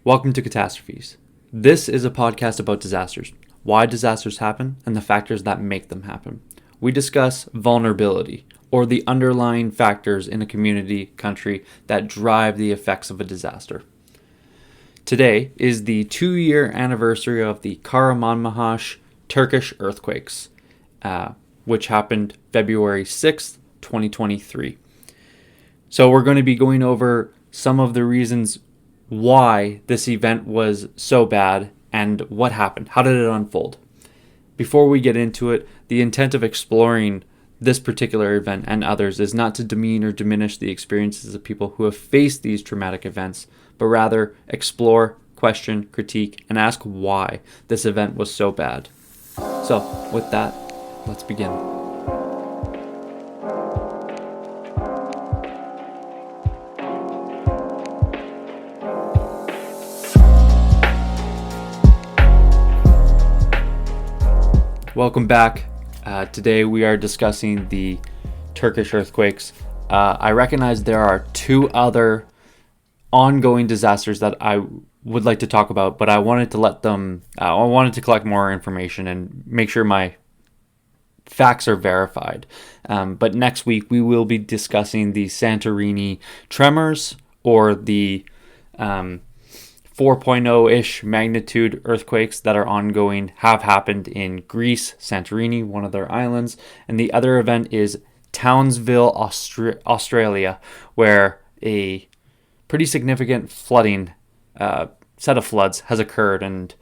Welcome to Catastrophes. This is a podcast about disasters, why disasters happen, and the factors that make them happen. We discuss vulnerability, or the underlying factors in a community, country that drive the effects of a disaster. Today is the 2-year anniversary of the Kahramanmaraş Turkish earthquakes, which happened February 6th, 2023. So we're going to be going over some of the reasons why this event was so bad and what happened. How did it unfold? Before we get into it, the intent of exploring this particular event and others is not to demean or diminish the experiences of people who have faced these traumatic events, but rather explore, question, critique, and ask why this event was so bad. So, with that, let's begin. Welcome back. Today we are discussing the Turkish earthquakes. I recognize there are 2 other ongoing disasters that I would like to talk about, but I wanted to I wanted to collect more information and make sure my facts are verified. But next week we will be discussing the Santorini tremors, or the 4.0-ish magnitude earthquakes that are ongoing, have happened in Greece, Santorini, one of their islands. And the other event is Townsville, Australia, where a pretty significant flooding, set of floods has occurred. And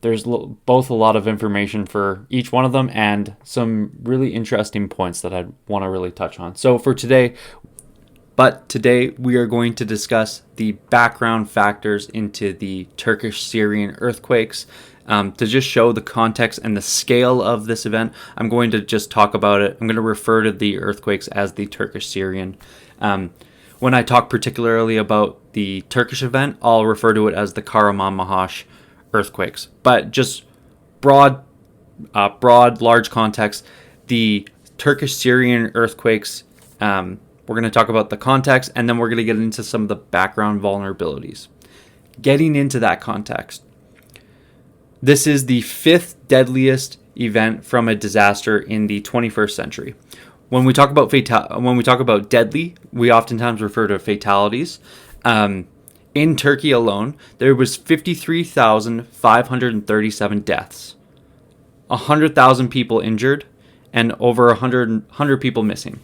there's both a lot of information for each one of them and some really interesting points that I want to really touch on. So for today, we are going to discuss the background factors into the Turkish-Syrian earthquakes. To just show the context and the scale of this event, I'm going to just talk about it. I'm going to refer to the earthquakes as the Turkish-Syrian. When I talk particularly about the Turkish event, I'll refer to it as the Kahramanmaraş earthquakes. But just broad, large context, the Turkish-Syrian earthquakes, we're going to talk about the context, and then we're going to get into some of the background vulnerabilities. Getting into that context, this is the 5th deadliest event from a disaster in the 21st century. When we talk about deadly, we oftentimes refer to fatalities. In Turkey alone, there was 53,537 deaths, 100,000 people injured, and over 100 people missing.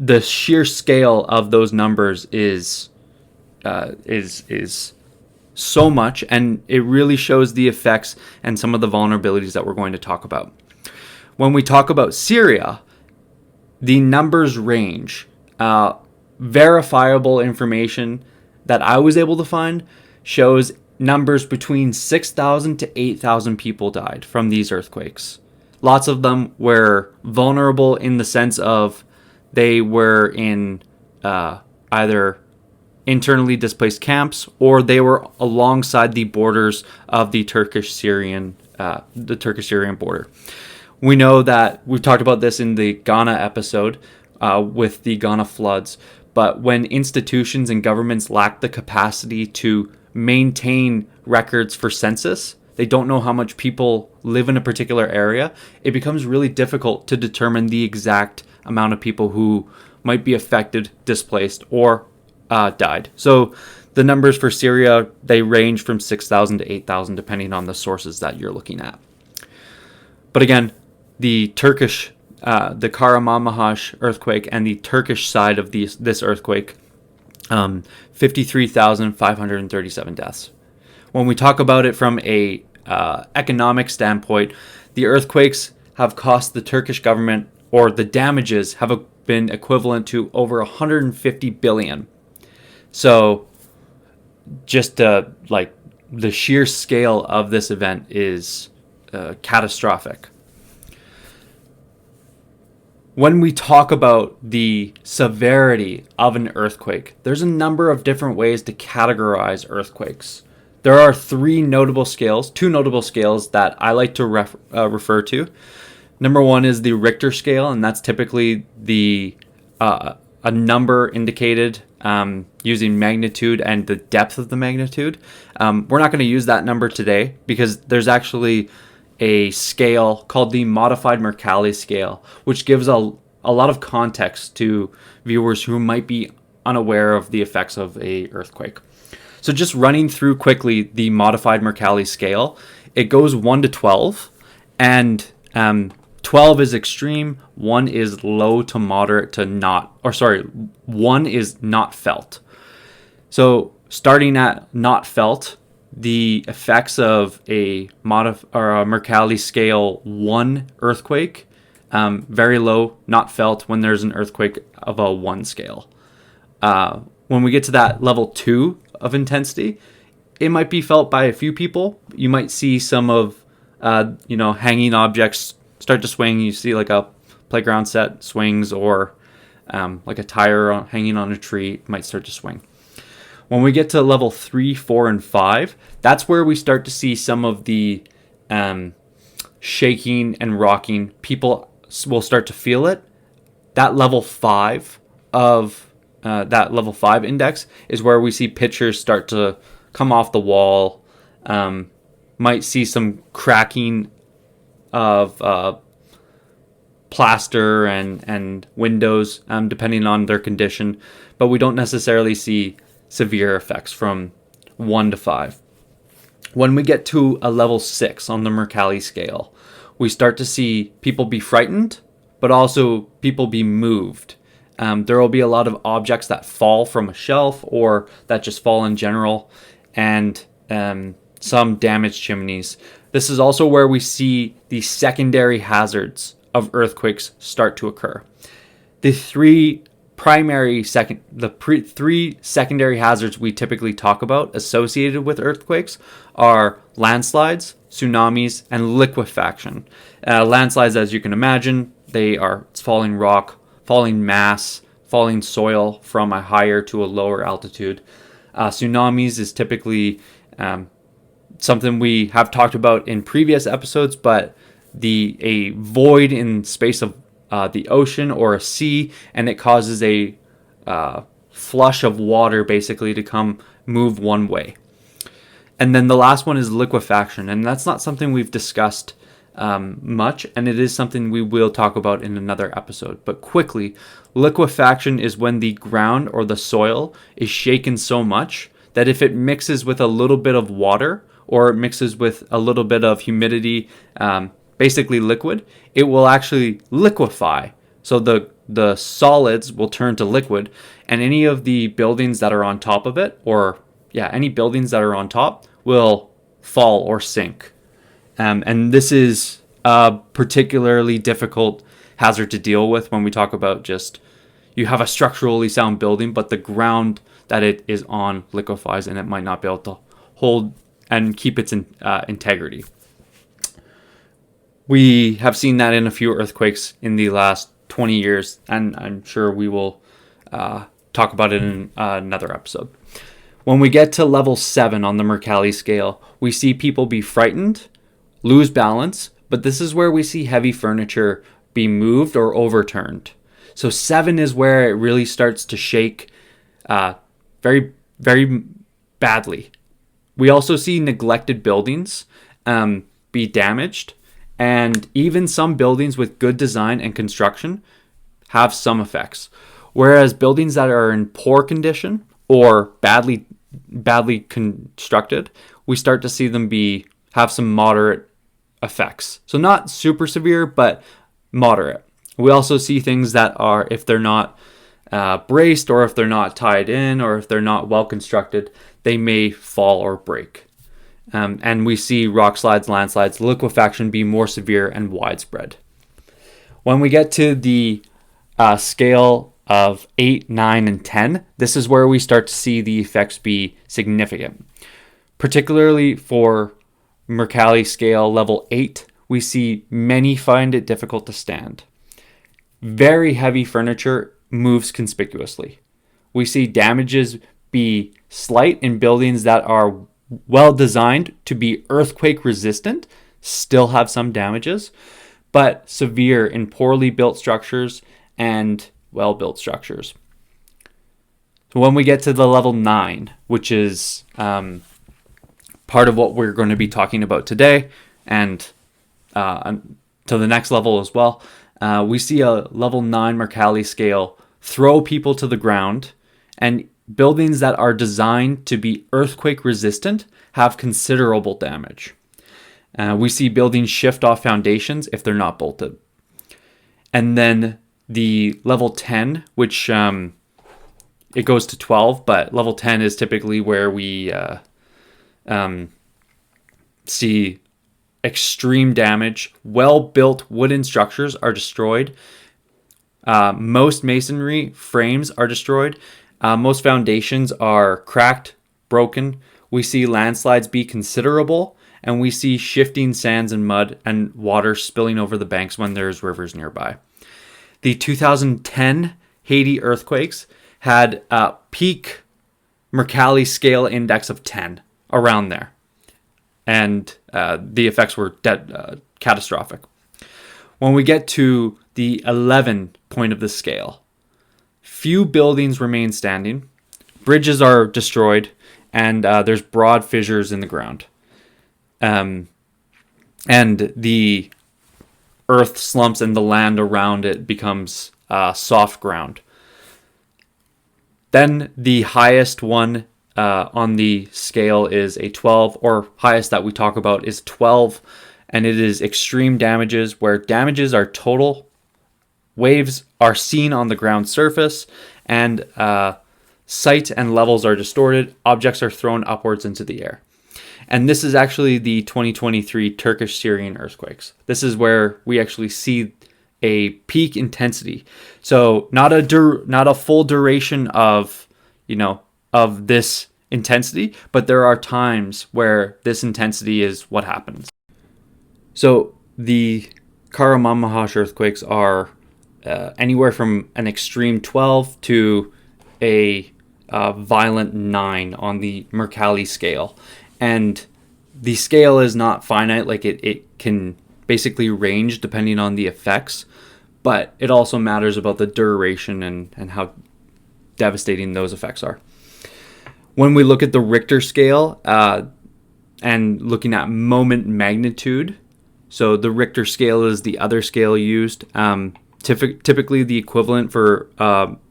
The sheer scale of those numbers is so much, and it really shows the effects and some of the vulnerabilities that we're going to talk about. When we talk about Syria, the numbers range. Verifiable information that I was able to find shows numbers between 6,000 to 8,000 people died from these earthquakes. Lots of them were vulnerable in the sense of they were in either internally displaced camps, or they were alongside the borders of the Turkish-Syrian border. We know that we've talked about this in the Ghana episode with the Ghana floods, but when institutions and governments lack the capacity to maintain records for census, they don't know how much people live in a particular area, it becomes really difficult to determine the exact amount of people who might be affected, displaced, or died. So the numbers for Syria, they range from 6,000 to 8,000 depending on the sources that you're looking at. But again, the Kahramanmaraş earthquake and the Turkish side of this earthquake, 53,537 deaths. When we talk about it from a economic standpoint, the earthquakes have cost the Turkish government, or the damages have been equivalent to over 150 billion. So just the sheer scale of this event is catastrophic. When we talk about the severity of an earthquake, there's a number of different ways to categorize earthquakes. There are 2 notable scales that I like to refer to. Number 1 is the Richter scale, and that's typically a number indicated using magnitude and the depth of the magnitude. We're not going to use that number today because there's actually a scale called the modified Mercalli scale, which gives a lot of context to viewers who might be unaware of the effects of a earthquake. So just running through quickly the modified Mercalli scale, it goes 1 to 12, and 12 is extreme, 1 is low to moderate to not, 1 is not felt. So starting at not felt, the effects of a Mercalli scale 1 earthquake, very low, not felt when there's an earthquake of a 1 scale. When we get to that level 2 of intensity, it might be felt by a few people. You might see some of, hanging objects start to swing. You see like a playground set swings, or like a tire hanging on a tree might start to swing. When we get to level 3, 4, and 5, that's where we start to see some of the shaking and rocking. People will start to feel it. That level 5 index is where we see pictures start to come off the wall. Might see some cracking of plaster and windows, depending on their condition, but we don't necessarily see severe effects from 1 to 5. When we get to a level 6 on the Mercalli scale, we start to see people be frightened, but also people be moved. There will be a lot of objects that fall from a shelf or that just fall in general, and some damaged chimneys. This is also where we see the secondary hazards of earthquakes start to occur. The three secondary hazards we typically talk about associated with earthquakes are landslides, tsunamis, and liquefaction. Landslides, as you can imagine, it's falling rock, falling mass, falling soil from a higher to a lower altitude. Tsunamis is typically something we have talked about in previous episodes, but a void in space of the ocean or a sea, and it causes a flush of water basically to move one way. And then the last one is liquefaction, and that's not something we've discussed much, and it is something we will talk about in another episode. But quickly, liquefaction is when the ground or the soil is shaken so much that if it mixes with a little bit of water or it mixes with a little bit of humidity, basically liquid, it will actually liquefy. So the solids will turn to liquid, and any of the buildings that are on top of it, any buildings that are on top will fall or sink. And this is a particularly difficult hazard to deal with when we talk about just you have a structurally sound building, but the ground that it is on liquefies, and it might not be able to hold and keep its integrity. We have seen that in a few earthquakes in the last 20 years, and I'm sure we will talk about it in another episode. When we get to level 7 on the Mercalli scale, we see people be frightened, lose balance, but this is where we see heavy furniture be moved or overturned. So 7 is where it really starts to shake very, very badly. We also see neglected buildings be damaged, and even some buildings with good design and construction have some effects. Whereas buildings that are in poor condition or badly constructed, we start to see them have some moderate effects. So not super severe, but moderate. We also see things that are, if they're not braced, or if they're not tied in, or if they're not well constructed, they may fall or break. And we see rock slides, landslides, liquefaction be more severe and widespread. When we get to the scale of 8, 9, and 10, this is where we start to see the effects be significant. Particularly for Mercalli scale level 8, we see many find it difficult to stand. Very heavy furniture moves conspicuously. We see damages be slight in buildings that are well designed to be earthquake resistant, still have some damages, but severe in poorly built structures and well-built structures. So when we get to the level 9, which is part of what we're going to be talking about today, and to the next level as well, we see a level 9 Mercalli scale throw people to the ground, and buildings that are designed to be earthquake resistant have considerable damage. We see buildings shift off foundations if they're not bolted. And then the level 10, which it goes to 12, but level 10 is typically where we see extreme damage. Well-built wooden structures are destroyed. Most masonry frames are destroyed. Most foundations are cracked, broken. We see landslides be considerable, and we see shifting sands and mud and water spilling over the banks when there's rivers nearby. The 2010 Haiti earthquakes had a peak Mercalli scale index of 10, around there. And the effects were catastrophic. When we get to the 11 point of the scale, few buildings remain standing, bridges are destroyed, and there's broad fissures in the ground. And the earth slumps and the land around it becomes soft ground. Then the highest one on the scale is a 12, or highest that we talk about is 12, and it is extreme damages, where damages are total, waves are seen on the ground surface, and sight and levels are distorted, objects are thrown upwards into the air. And this is actually the 2023 Turkish-Syrian earthquakes. This is where we actually see a peak intensity. So not a full duration of this intensity, but there are times where this intensity is what happens. So the Kahramanmaraş earthquakes are anywhere from an extreme 12 to a violent 9 on the Mercalli scale. And the scale is not finite, like it can basically range depending on the effects, but it also matters about the duration and how devastating those effects are. When we look at the Richter scale and looking at moment magnitude, so the Richter scale is the other scale used. Typically the equivalent for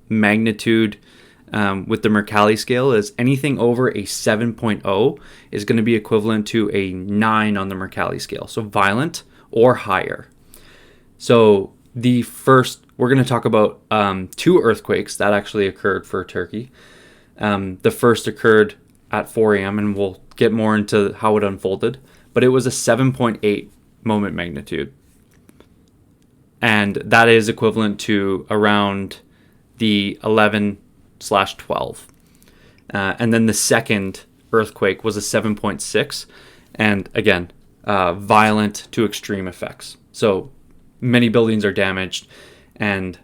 magnitude with the Mercalli scale is anything over a 7.0 is going to be equivalent to a 9 on the Mercalli scale, so violent or higher. So we're going to talk about 2 earthquakes that actually occurred for Turkey. The first occurred at 4 a.m. and we'll get more into how it unfolded, but it was a 7.8 moment magnitude. And that is equivalent to around the 11/12. And then the second earthquake was a 7.6, and again, violent to extreme effects. So many buildings are damaged and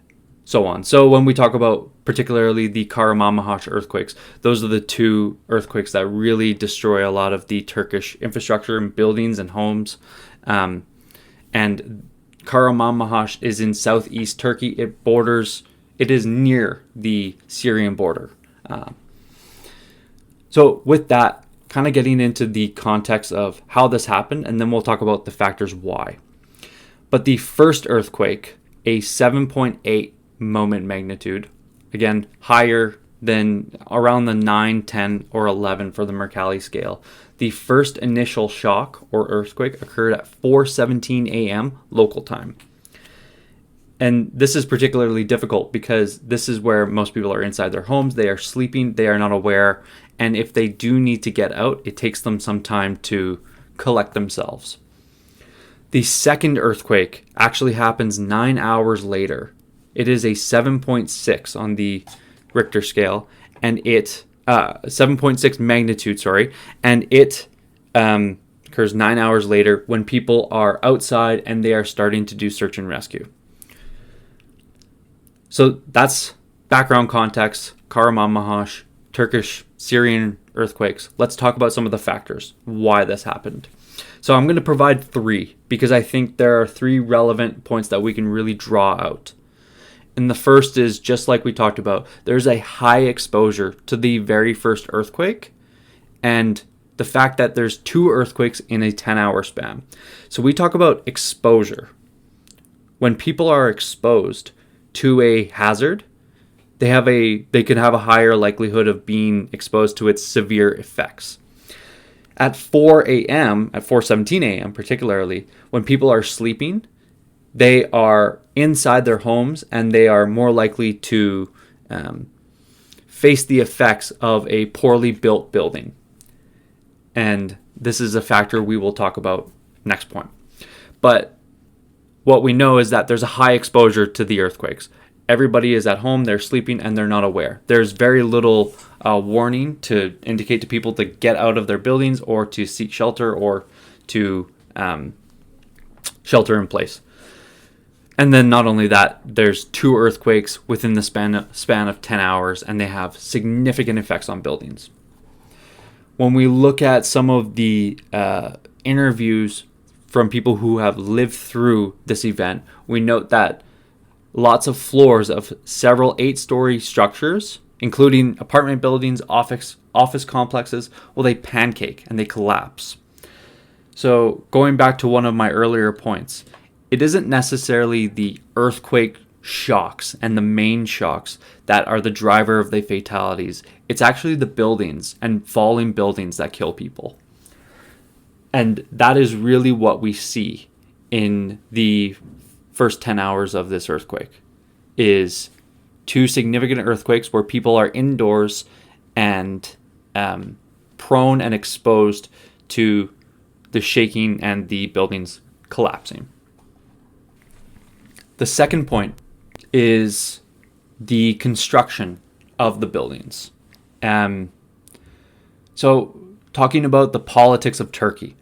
so on. So when we talk about particularly the Kahramanmaraş earthquakes, those are the 2 earthquakes that really destroy a lot of the Turkish infrastructure and buildings and homes. And Kahramanmaraş is in southeast Turkey. It is near the Syrian border. So with that, kind of getting into the context of how this happened, and then we'll talk about the factors why. But the first earthquake, a 7.8 moment magnitude, again, higher than around the 9, 10, or 11 for the Mercalli scale. The first initial shock or earthquake occurred at 4:17 a.m. local time. And this is particularly difficult because this is where most people are inside their homes. They are sleeping. They are not aware. And if they do need to get out, it takes them some time to collect themselves. The second earthquake actually happens 9 hours later. It is a 7.6 on the Richter scale, and it 7.6 magnitude, and it occurs 9 hours later when people are outside and they are starting to do search and rescue. So that's background context, Kahramanmaraş, Turkish, Syrian earthquakes. Let's talk about some of the factors, why this happened. So I'm going to provide 3 because I think there are 3 relevant points that we can really draw out. And the first is, just like we talked about, there's a high exposure to the very first earthquake, and the fact that there's 2 earthquakes in a 10-hour span. So we talk about exposure. When people are exposed to a hazard, they can have a higher likelihood of being exposed to its severe effects. At 4 a.m., at 4:17 a.m. particularly, when people are sleeping, they are inside their homes and they are more likely to face the effects of a poorly built building. And this is a factor we will talk about next point. But what we know is that there's a high exposure to the earthquakes. Everybody is at home, they're sleeping, and they're not aware. There's very little warning to indicate to people to get out of their buildings or to seek shelter or to shelter in place. And then not only that, there's 2 earthquakes within the span of 10 hours, and they have significant effects on buildings. When we look at some of the interviews from people who have lived through this event, we note that lots of floors of several 8-story structures, including apartment buildings, office complexes, well, they pancake and they collapse. So going back to one of my earlier points, it isn't necessarily the earthquake shocks and the main shocks that are the driver of the fatalities. It's actually the buildings and falling buildings that kill people. And that is really what we see in the first 10 hours of this earthquake, is 2 significant earthquakes where people are indoors and prone and exposed to the shaking and the buildings collapsing. The second point is the construction of the buildings. So talking about the politics of Turkey,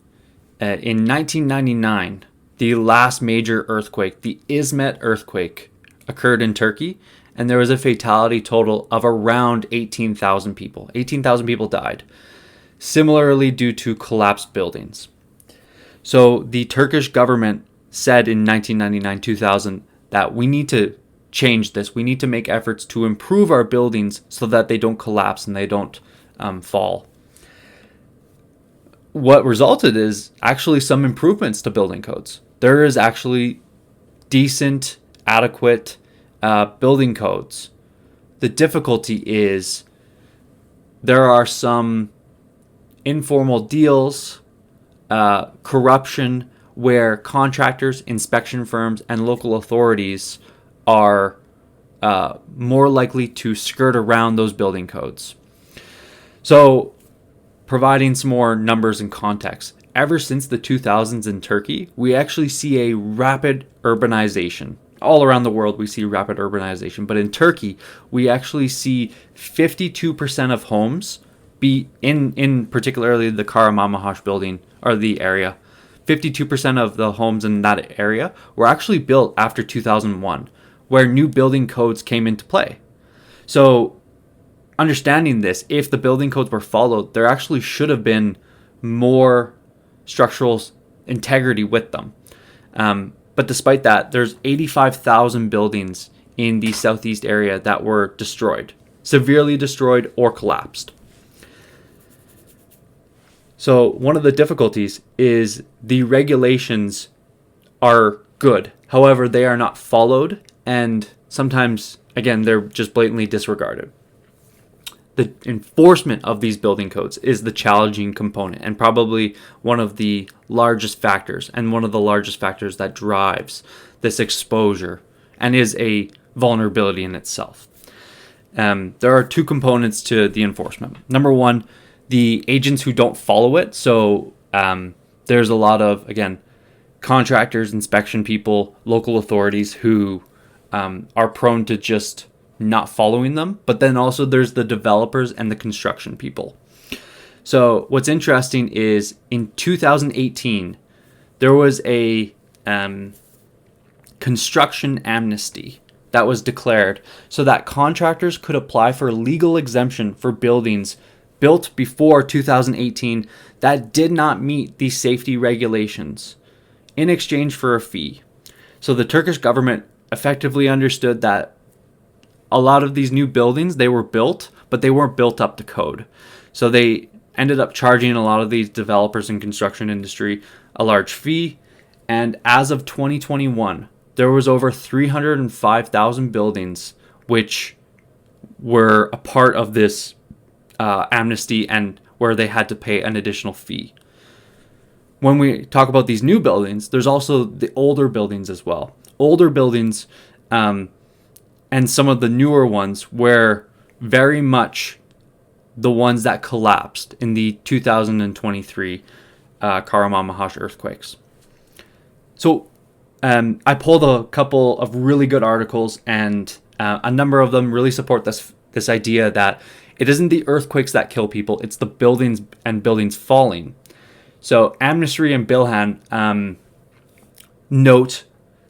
in 1999, the last major earthquake, the Izmit earthquake, occurred in Turkey, and there was a fatality total of around 18,000 people. 18,000 people died, similarly due to collapsed buildings. So the Turkish government said in 1999-2000 that we need to change this. We need to make efforts to improve our buildings so that they don't collapse and they don't fall. What resulted is actually some improvements to building codes. There is actually decent, adequate building codes. The difficulty is there are some informal deals, corruption, where contractors, inspection firms, and local authorities are more likely to skirt around those building codes. So, providing some more numbers and context. Ever since the 2000s in Turkey, we actually see a rapid urbanization. All around the world, we see rapid urbanization. But in Turkey, we actually see 52% of homes be in particularly the Kahramanmaraş building, or the area. 52% of the homes in that area were actually built after 2001, where new building codes came into play. So, understanding this, if the building codes were followed, there actually should have been more structural integrity with them. But despite that, there's 85,000 buildings in the southeast area that were destroyed, severely destroyed or collapsed. So one of the difficulties is the regulations are good. However, they are not followed, and sometimes, again, they're just blatantly disregarded. The enforcement of these building codes is the challenging component, and probably one of the largest factors, and one of the largest factors that drives this exposure and is a vulnerability in itself. There are 2 components to the enforcement. Number one, the agents who don't follow it. So there's a lot of, again, contractors, inspection people, local authorities who are prone to just not following them. But then also there's the developers and the construction people. So what's interesting is in 2018, there was a construction amnesty that was declared so that contractors could apply for legal exemption for buildings built before 2018 that did not meet the safety regulations in exchange for a fee. So the Turkish government effectively understood that a lot of these new buildings, they were built, but they weren't built up to code. So they ended up charging a lot of these developers in construction industry a large fee. And as of 2021, there was over 305,000 buildings which were a part of this amnesty and where they had to pay an additional fee. When we talk about these new buildings, there's also the older buildings as well. Older buildings and some of the newer ones were very much the ones that collapsed in the 2023 Kahramanmaraş earthquakes. So I pulled a couple of really good articles, and a number of them really support this idea that it isn't the earthquakes that kill people, it's the buildings and buildings falling. So Amnesty and Bilhan note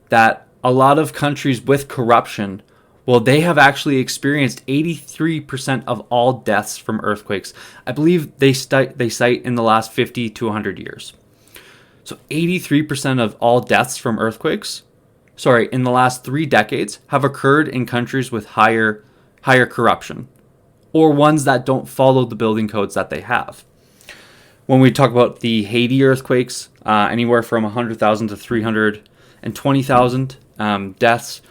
that a lot of countries with corruption, well, they have actually experienced 83% of all deaths from earthquakes. I believe they cite in the last 50 to 100 years. So 83% of all deaths from earthquakes, in the last 3 decades, have occurred in countries with higher corruption, or ones that don't follow the building codes that they have. When we talk about the Haiti earthquakes, anywhere from 100,000 to 320,000 deaths,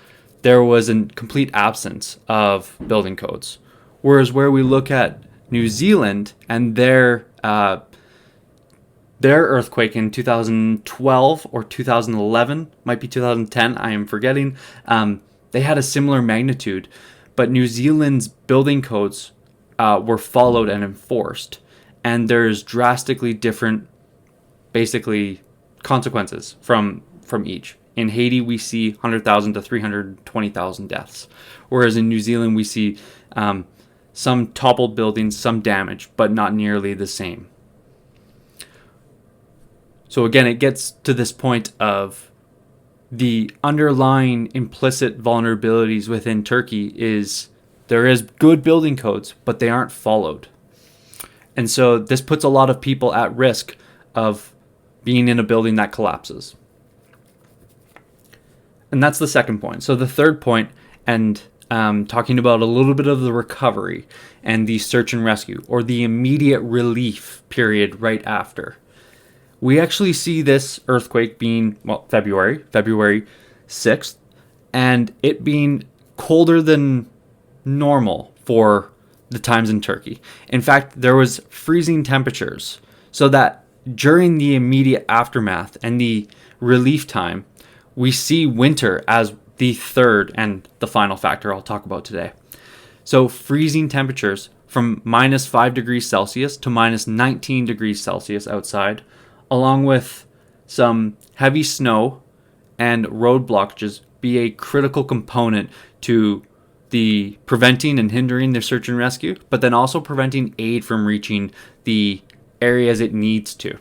there was a complete absence of building codes. Whereas where we look at New Zealand and their earthquake in 2012 or 2011, might be 2010, I am forgetting, they had a similar magnitude, but New Zealand's building codes were followed and enforced. And there's drastically different, basically, consequences from each. In Haiti, we see 100,000 to 320,000 deaths, whereas in New Zealand, we see some toppled buildings, some damage, but not nearly the same. So again, it gets to this point of the underlying implicit vulnerabilities within Turkey is there is good building codes, but they aren't followed. And so this puts a lot of people at risk of being in a building that collapses. And that's the second point. So the third point, and talking about a little bit of the recovery and the search and rescue, or the immediate relief period right after. We actually see this earthquake being, February 6th, and it being colder than normal for the times in Turkey. In fact, there was freezing temperatures, so that during the immediate aftermath and the relief time, we see winter as the third and the final factor I'll talk about today. So freezing temperatures from minus 5 degrees Celsius to minus 19 degrees Celsius outside, along with some heavy snow and road blockages, be a critical component to the preventing and hindering their search and rescue, but then also preventing aid from reaching the areas it needs to.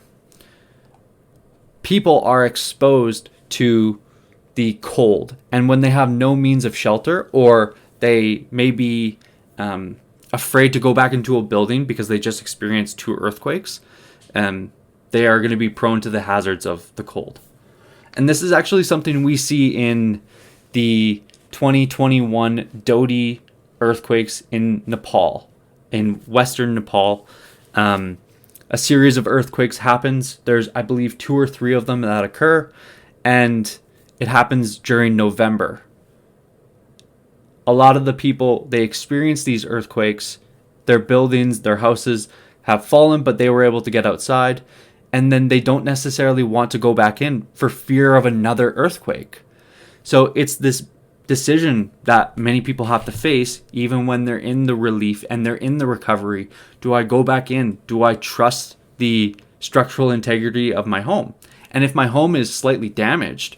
People are exposed to the cold, and when they have no means of shelter, or they may be afraid to go back into a building because they just experienced 2 earthquakes, they are going to be prone to the hazards of the cold. And this is actually something we see in the 2021 Dodi earthquakes in Nepal, in western Nepal. A series of earthquakes happens. There's, I believe, 2 or 3 of them that occur, and it happens during November. A lot of the people, they experience these earthquakes. Their buildings, their houses have fallen, but they were able to get outside, and then they don't necessarily want to go back in for fear of another earthquake. So it's this decision that many people have to face even when they're in the relief and they're in the recovery. Do I go back in? Do I trust the structural integrity of my home? And if my home is slightly damaged,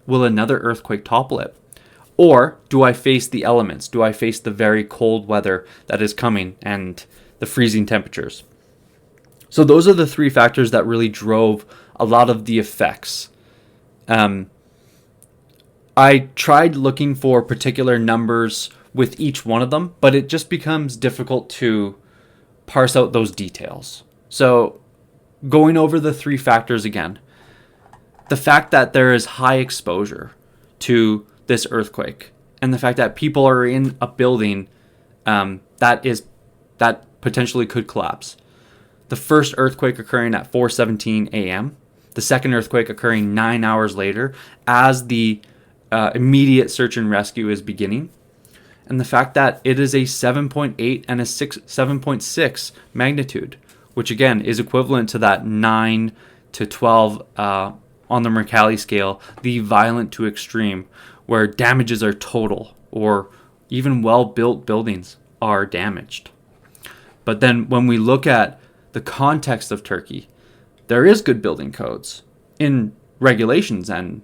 will another earthquake topple it? Or do I face the elements? Do I face the very cold weather that is coming and the freezing temperatures? So those are the 3 factors that really drove a lot of the effects. I tried looking for particular numbers with each one of them, but it just becomes difficult to parse out those details. So going over the 3 factors again, the fact that there is high exposure to this earthquake and the fact that people are in a building that potentially could collapse. The first earthquake occurring at 4:17 a.m., the second earthquake occurring 9 hours later as the immediate search and rescue is beginning. And the fact that it is a 7.8 and a 7.6 magnitude, which again is equivalent to that 9 to 12 on the Mercalli scale, the violent to extreme, where damages are total or even well-built buildings are damaged. But then when we look at the context of Turkey, there is good building codes in regulations and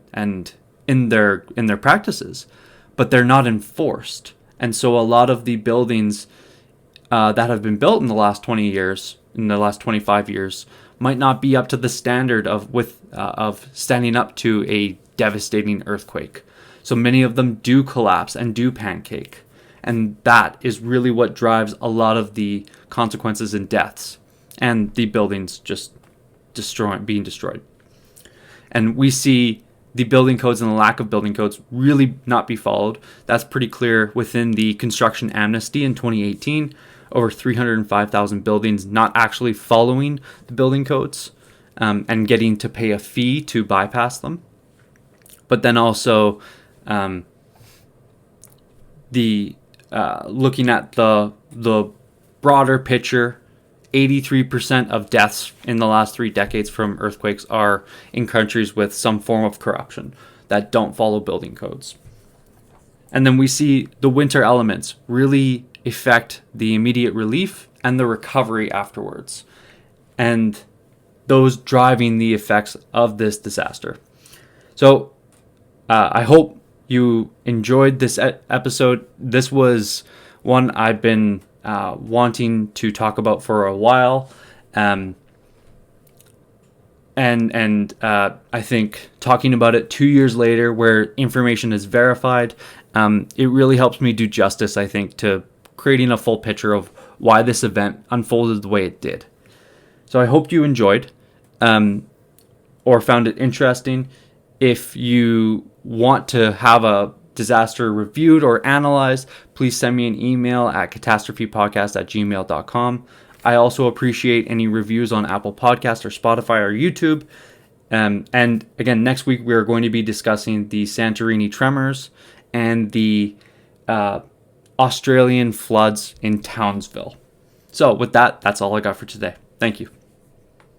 in their practices, but they're not enforced. And so a lot of the buildings that have been built in the last 20 years, in the last 25 years, might not be up to the standard of standing up to a devastating earthquake. So many of them do collapse and do pancake. And that is really what drives a lot of the consequences and deaths and the buildings just being destroyed. And we see the building codes and the lack of building codes really not be followed. That's pretty clear within the construction amnesty in 2018. Over 305,000 buildings not actually following the building codes and getting to pay a fee to bypass them. But then also looking at the broader picture, 83% of deaths in the last 3 decades from earthquakes are in countries with some form of corruption that don't follow building codes. And then we see the winter elements really affect the immediate relief and the recovery afterwards, and those driving the effects of this disaster. So I hope you enjoyed this episode. This was one I've been wanting to talk about for a while, and I think talking about it 2 years later, where information is verified, it really helps me do justice, I think, to creating a full picture of why this event unfolded the way it did. So I hope you enjoyed or found it interesting. If you want to have a disaster reviewed or analyzed, please send me an email at catastrophepodcast@gmail.com. I also appreciate any reviews on Apple Podcasts or Spotify or YouTube. And again, next week we are going to be discussing the Santorini tremors and the Australian floods in Townsville. So with that, that's all I got for today. Thank you.